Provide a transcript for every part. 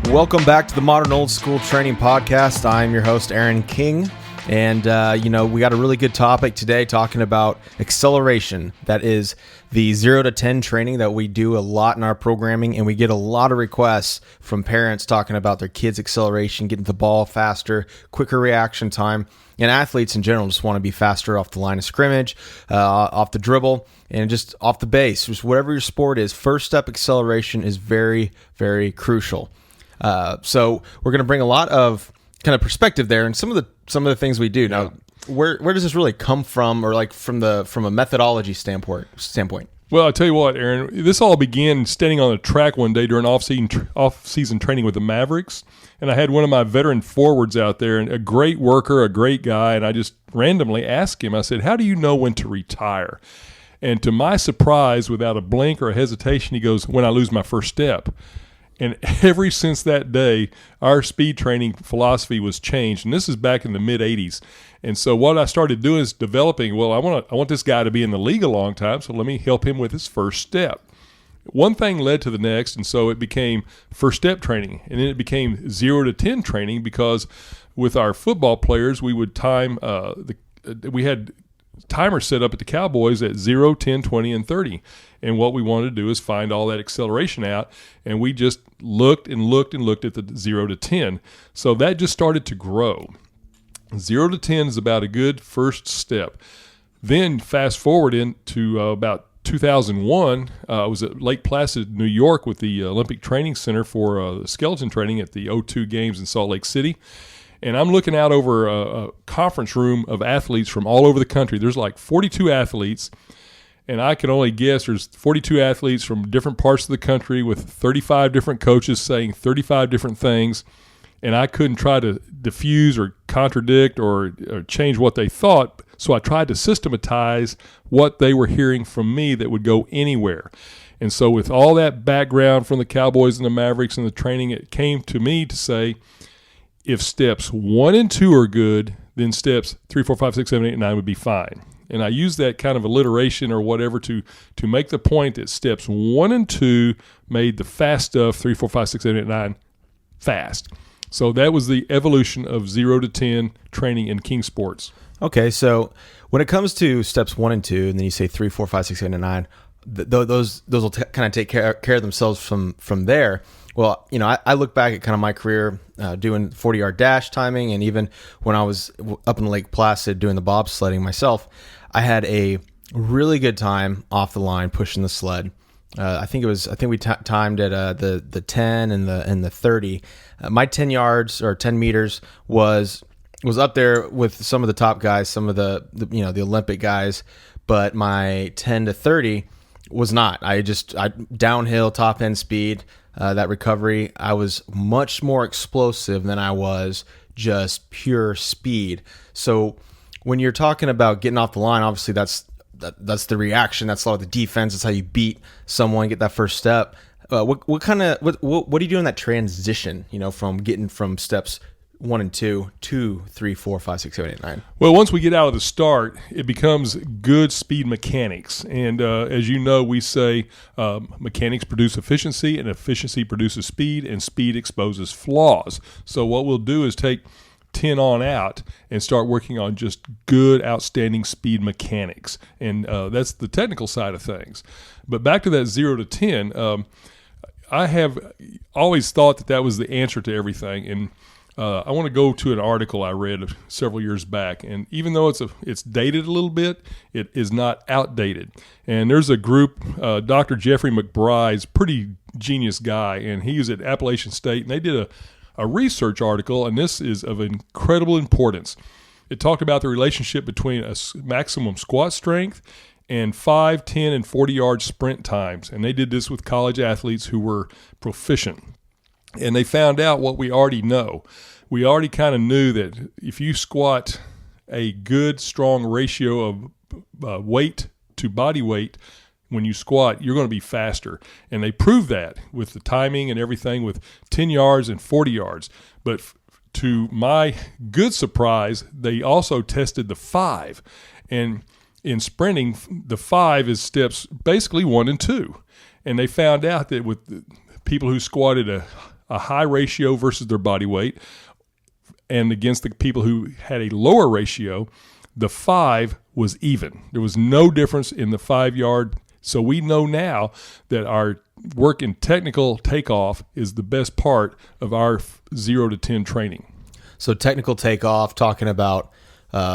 Welcome back to the Modern Old School Training Podcast. I'm your host, Aaron King. And, we got a really good topic today talking about acceleration. That is the 0 to 10 training that we do a lot in our programming. And we get a lot of requests from parents talking about their kids' acceleration, getting the ball faster, quicker reaction time. And athletes in general just want to be faster off the line of scrimmage, off the dribble, and just off the base. Just whatever your sport is, first step acceleration is very, very crucial. So we're going to bring a lot of kind of perspective there, and some of the things we do. Now, where does this really come from, or like from a methodology standpoint? Well, I'll tell you what, Aaron, this all began standing on the track one day during off-season training with the Mavericks, and I had one of my veteran forwards out there, and a great worker, a great guy, and I just randomly asked him, I said, how do you know when to retire? And to my surprise, without a blink or a hesitation, he goes, when I lose my first step. And ever since that day, our speed training philosophy was changed. And this is back in the mid-'80s. And so what I started doing is developing, well, I want this guy to be in the league a long time, so let me help him with his first step. One thing led to the next, and so it became first step training. And then it became 0 to 10 training, because with our football players, we would time we had timers set up at the Cowboys at 0, 10, 20, and 30. And what we wanted to do is find all that acceleration out, and we just looked at the 0 to 10. So that just started to grow. 0 to 10 is about a good first step. Then fast forward into about 2001, I was at Lake Placid, New York, with the Olympic Training Center for skeleton training at the O2 Games in Salt Lake City. And I'm looking out over a conference room of athletes from all over the country. There's like 42 athletes, and I can only guess there's 42 athletes from different parts of the country with 35 different coaches saying 35 different things. And I couldn't try to diffuse or contradict or change what they thought, so I tried to systematize what they were hearing from me that would go anywhere. And so with all that background from the Cowboys and the Mavericks and the training, it came to me to say, if steps 1 and 2 are good, then steps 3, 4, 5, 6, 7, 8, and 9 would be fine. And I use that kind of alliteration or whatever to make the point that steps 1 and 2 made the fast stuff, 3, 4, 5, 6, 7, 8, 9, fast. So that was the evolution of 0 to 10 training in King Sports. Okay, so when it comes to steps 1 and 2, and then you say 3, 4, 5, 6, 7, and 9, those will kind of take care of themselves from there. Well, I look back at kind of my career doing 40-yard dash timing, and even when I was up in Lake Placid doing the bobsledding myself, I had a really good time off the line pushing the sled. I think we timed at the 10 and the 30. My 10 yards or 10 meters was up there with some of the top guys, some of the Olympic guys, but my 10 to 30 was not. I downhill top end speed. That recovery, I was much more explosive than I was just pure speed. So when you're talking about getting off the line, obviously that's the reaction. That's a lot of the defense. That's how you beat someone, get that first step. What do you do in that transition? From getting from steps 1 and 2 to 3, 4, 5, 6, 7, 8, 9. Well, once we get out of the start, it becomes good speed mechanics. And as you know, we say mechanics produce efficiency, and efficiency produces speed, and speed exposes flaws. So what we'll do is take 10 on out and start working on just good, outstanding speed mechanics. And that's the technical side of things. But back to that 0 to 10, I have always thought that was the answer to everything. And I want to go to an article I read several years back, and even though it's dated a little bit, it is not outdated. And there's a group, Dr. Jeffrey McBride's pretty genius guy, and he was at Appalachian State, and they did a research article, and this is of incredible importance. It talked about the relationship between a maximum squat strength and 5, 10, and 40-yard sprint times, and they did this with college athletes who were proficient. And they found out what we already know. We already kind of knew that if you squat a good, strong ratio of weight to body weight, when you squat, you're going to be faster. And they proved that with the timing and everything with 10 yards and 40 yards. But to my good surprise, they also tested the 5. And in sprinting, the 5 is steps basically 1 and 2. And they found out that with the people who squatted a a high ratio versus their body weight, and against the people who had a lower ratio, the 5 was even. There was no difference in the 5 yard. So we know now that our work in technical takeoff is the best part of our 0 to 10 training. So technical takeoff, talking about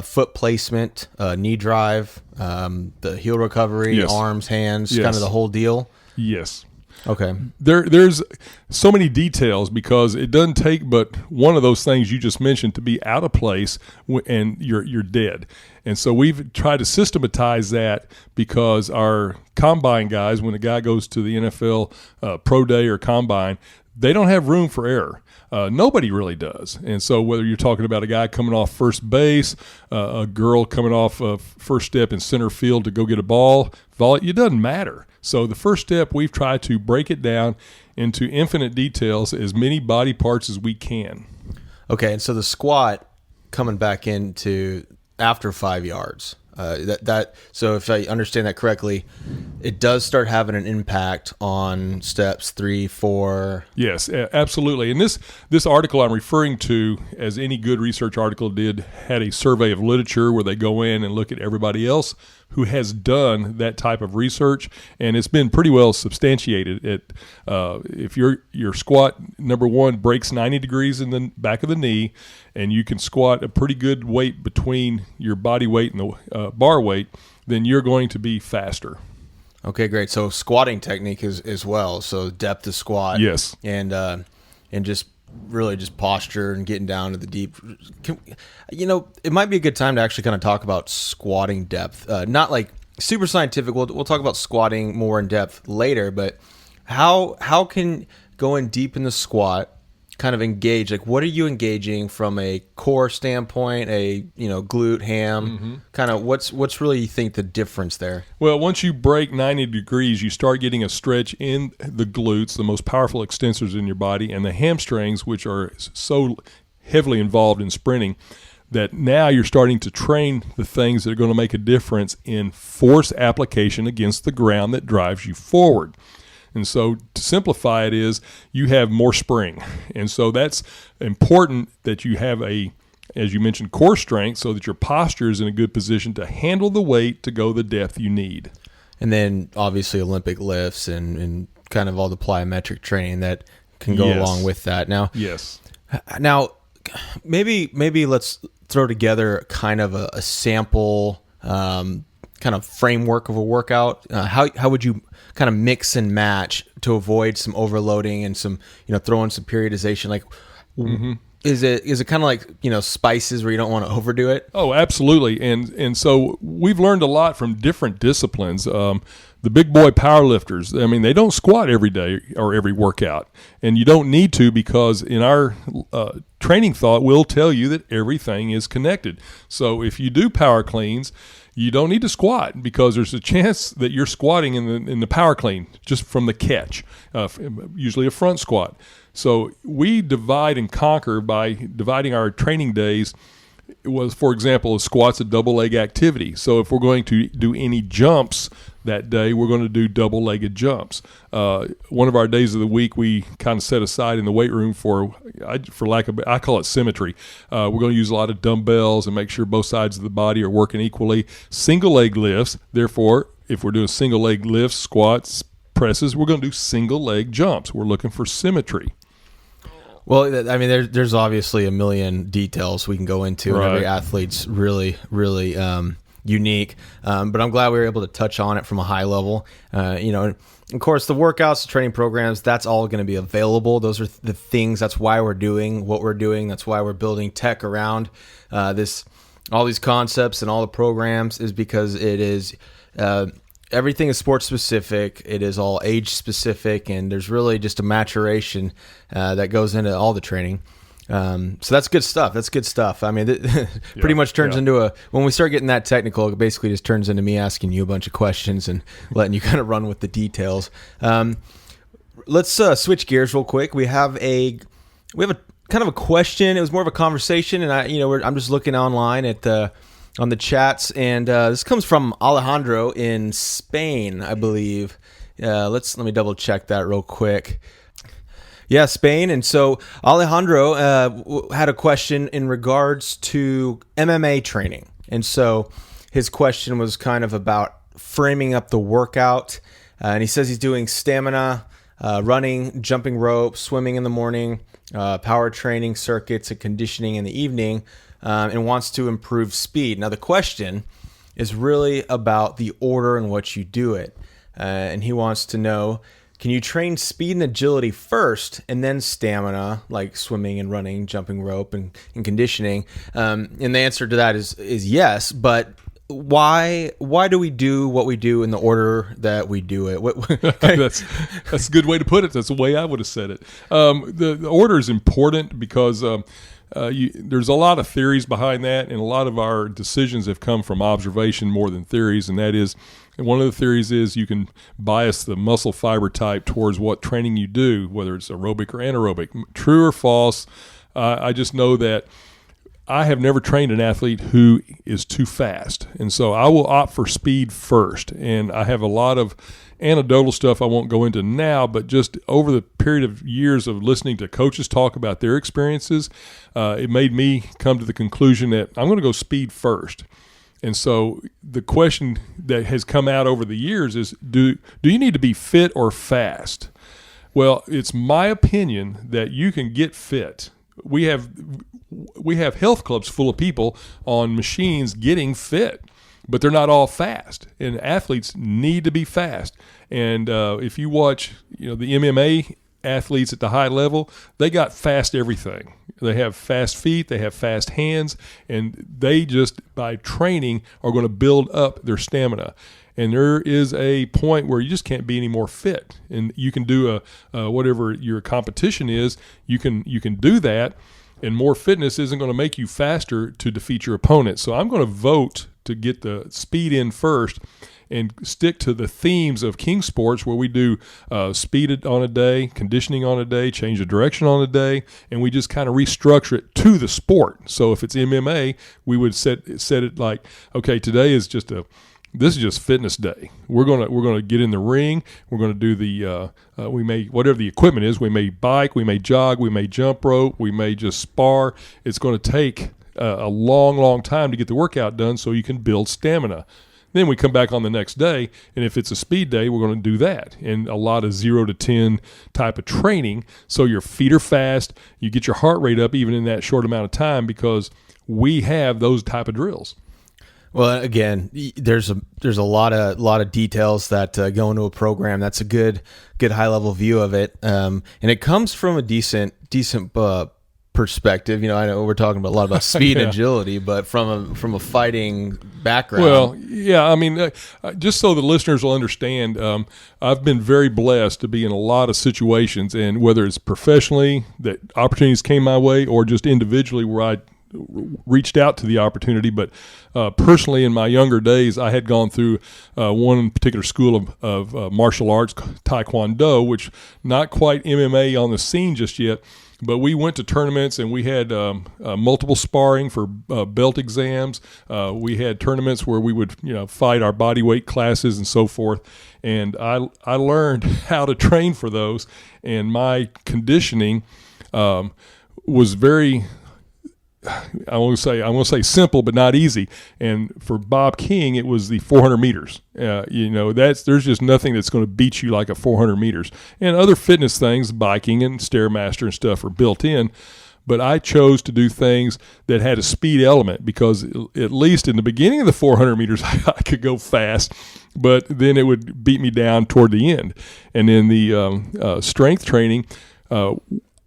foot placement, knee drive, the heel recovery, Yes. arms, hands, Yes. kind of the whole deal. Yes. Okay. There's so many details because it doesn't take but one of those things you just mentioned to be out of place and you're dead. And so we've tried to systematize that because our combine guys, when a guy goes to the NFL pro day or combine, they don't have room for error. Nobody really does. And so whether you're talking about a guy coming off first base, a girl coming off first step in center field to go get a ball, it doesn't matter. So the first step, we've tried to break it down into infinite details, as many body parts as we can. Okay, and so the squat coming back into after 5 yards. So if I understand that correctly, it does start having an impact on steps 3, 4. Yes, absolutely. And this article I'm referring to, as any good research article did, had a survey of literature where they go in and look at everybody else who has done that type of research, and it's been pretty well substantiated. If your squat, number one, breaks 90 degrees in the back of the knee, and you can squat a pretty good weight between your body weight and the bar weight, then you're going to be faster. Okay, great. So squatting technique as well. So depth of squat. Yes. And just really just posture and getting down to the deep. It might be a good time to actually kind of talk about squatting depth. Not like super scientific. We'll talk about squatting more in depth later, but how can going deep in the squat kind of engage? Like, what are you engaging from a core standpoint, a glute, ham, kind of what's really, you think, the difference there? Well, once you break 90 degrees, you start getting a stretch in the glutes, the most powerful extensors in your body, and the hamstrings, which are so heavily involved in sprinting, that now you're starting to train the things that are going to make a difference in force application against the ground that drives you forward. And so to simplify it is you have more spring. And so that's important that you have as you mentioned, core strength, so that your posture is in a good position to handle the weight to go the depth you need. And then obviously Olympic lifts and kind of all the plyometric training that can go along with that. Now, maybe let's throw together kind of a sample kind of framework of a workout. How would you kind of mix and match to avoid some overloading and some, throw in some periodization? Like, is it kind of like, spices where you don't want to overdo it? Oh, absolutely. And so we've learned a lot from different disciplines. The big boy powerlifters, I mean, they don't squat every day or every workout, and you don't need to, because in our training thought, we'll tell you that everything is connected. So if you do power cleans, you don't need to squat, because there's a chance that you're squatting in the power clean just from the catch, usually a front squat. So we divide and conquer by dividing our training days. It was, for example, a squat's a double leg activity. So if we're going to do any jumps that day, we're going to do double-legged jumps. One of our days of the week, we kind of set aside in the weight room for lack of, I call it symmetry. We're going to use a lot of dumbbells and make sure both sides of the body are working equally. Single leg lifts, therefore, if we're doing single leg lifts, squats, presses, we're going to do single leg jumps. We're looking for symmetry. Well, I mean, there's obviously a million details we can go into, and every athlete's really, really unique. But I'm glad we were able to touch on it from a high level. Of course, the workouts, the training programs, that's all going to be available. Those are the things. That's why we're doing what we're doing. That's why we're building tech around all these concepts and all the programs, is because it is everything is sports specific. It is all age specific, and there's really just a maturation that goes into all the training. So that's good stuff. That's good stuff. I mean, pretty much turns into when we start getting that technical, it basically just turns into me asking you a bunch of questions and letting you kind of run with the details. Let's switch gears real quick. We have a kind of a question. It was more of a conversation, and I'm just looking online at on the chats, and this comes from Alejandro in Spain, I believe. Let me double check that real quick. Yeah, Spain. And so Alejandro had a question in regards to MMA training. And so his question was kind of about framing up the workout. And he says he's doing stamina, running, jumping rope, swimming in the morning, power training circuits and conditioning in the evening, and wants to improve speed. Now, the question is really about the order in which you do it. And he wants to know, can you train speed and agility first and then stamina, like swimming and running, jumping rope, and conditioning? And the answer to that is yes, but why do we do what we do in the order that we do it? That's a good way to put it. That's the way I would have said it. The order is important because there's a lot of theories behind that, and a lot of our decisions have come from observation more than theories, and that is, and one of the theories is you can bias the muscle fiber type towards what training you do, whether it's aerobic or anaerobic. True or false, I just know that I have never trained an athlete who is too fast, and so I will opt for speed first. And I have a lot of anecdotal stuff I won't go into now, but just over the period of years of listening to coaches talk about their experiences, it made me come to the conclusion that I'm going to go speed first. And so the question that has come out over the years is, do you need to be fit or fast? Well, it's my opinion that you can get fit. We have health clubs full of people on machines getting fit, but they're not all fast. And athletes need to be fast. And if you watch, the MMA athletes at the high level, they got fast everything. They have fast feet, they have fast hands, and they just, by training, are going to build up their stamina. And there is a point where you just can't be any more fit. And you can do whatever your competition is, you can do that, and more fitness isn't going to make you faster to defeat your opponent. So I'm going to vote to get the speed in first and stick to the themes of King Sports, where we do speed on a day, conditioning on a day, change the direction on a day, and we just kind of restructure it to the sport. So if it's MMA, we would set it like, okay, today is this is just fitness day. We're gonna get in the ring. We're gonna do we may, whatever the equipment is. We may bike, we may jog, we may jump rope, we may just spar. It's going to take a long time to get the workout done, so you can build stamina. Then we come back on the next day, and if it's a speed day, we're going to do that. And a lot of 0 to 10 type of training, so your feet are fast, you get your heart rate up even in that short amount of time, because we have those type of drills. Well, again, there's a lot of details that go into a program. That's a good high level view of it, and it comes from a decent perspective. I know we're talking about a lot about speed and agility, but from a fighting background. Well, yeah, I mean, just so the listeners will understand, I've been very blessed to be in a lot of situations, and whether it's professionally that opportunities came my way, or just individually where I reached out to the opportunity. But personally, in my younger days, I had gone through one particular school of martial arts, Taekwondo, which not quite MMA on the scene just yet. But we went to tournaments, and we had multiple sparring for belt exams. We had tournaments where we would, fight our body weight classes and so forth. And I learned how to train for those. And my conditioning was very, I want to say simple, but not easy. And for Bob King, it was the 400 meters. There's just nothing that's going to beat you like a 400 meters. And other fitness things, biking and Stairmaster and stuff, are built in. But I chose to do things that had a speed element, because at least in the beginning of the 400 meters, I could go fast, but then it would beat me down toward the end. And in the strength training,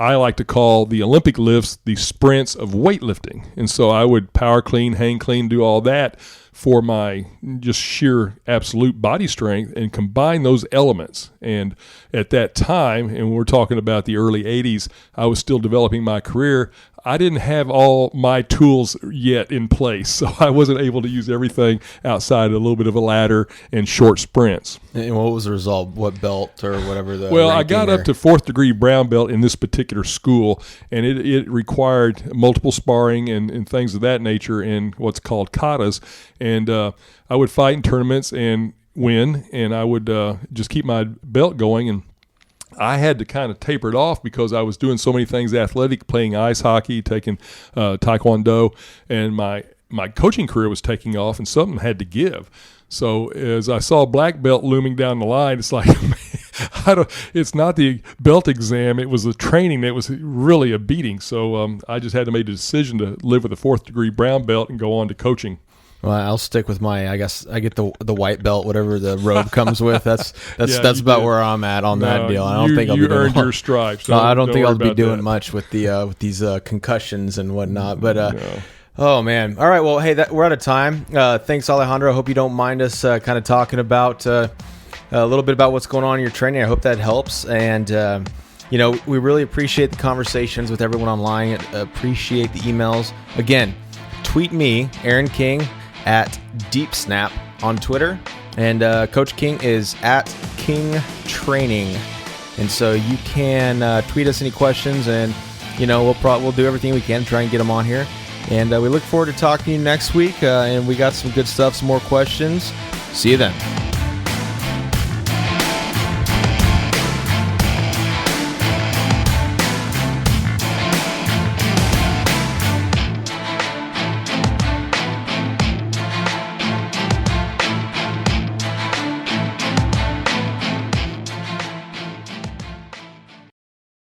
I like to call the Olympic lifts the sprints of weightlifting. And so I would power clean, hang clean, do all that for my just sheer absolute body strength, and combine those elements. And at that time, and we're talking about the early 80s, I was still developing my career. I didn't have all my tools yet in place, so I wasn't able to use everything outside a little bit of a ladder and short sprints. And what was the result? What belt or whatever the Well, I got up to 4th degree brown belt in this particular school, and it required multiple sparring and things of that nature in what's called katas. And I would fight in tournaments and win, and I would just keep my belt going. And I had to kind of taper it off because I was doing so many things athletic, playing ice hockey, taking taekwondo, and my coaching career was taking off, and something had to give. So as I saw black belt looming down the line, it's like, man, it's not the belt exam. It was the training that was really a beating. So I just had to make a decision to live with a 4th degree brown belt and go on to coaching. Well, I'll stick with I guess I get the white belt, whatever the robe comes with. That's about where I'm at on that deal. I don't think I'll be doing earned your stripes. No, I don't think I'll be doing much with with these concussions and whatnot. But no. Oh, man. All right. Well, hey, we're out of time. Thanks, Alejandro. I hope you don't mind us kind of talking about a little bit about what's going on in your training. I hope that helps. And, we really appreciate the conversations with everyone online. Appreciate the emails. Again, tweet me, Aaron King, at DeepSnap on Twitter. And Coach King is at King Training. And so you can tweet us any questions, and, we'll do everything we can to try and get them on here. And we look forward to talking to you next week. And we got some good stuff, some more questions. See you then.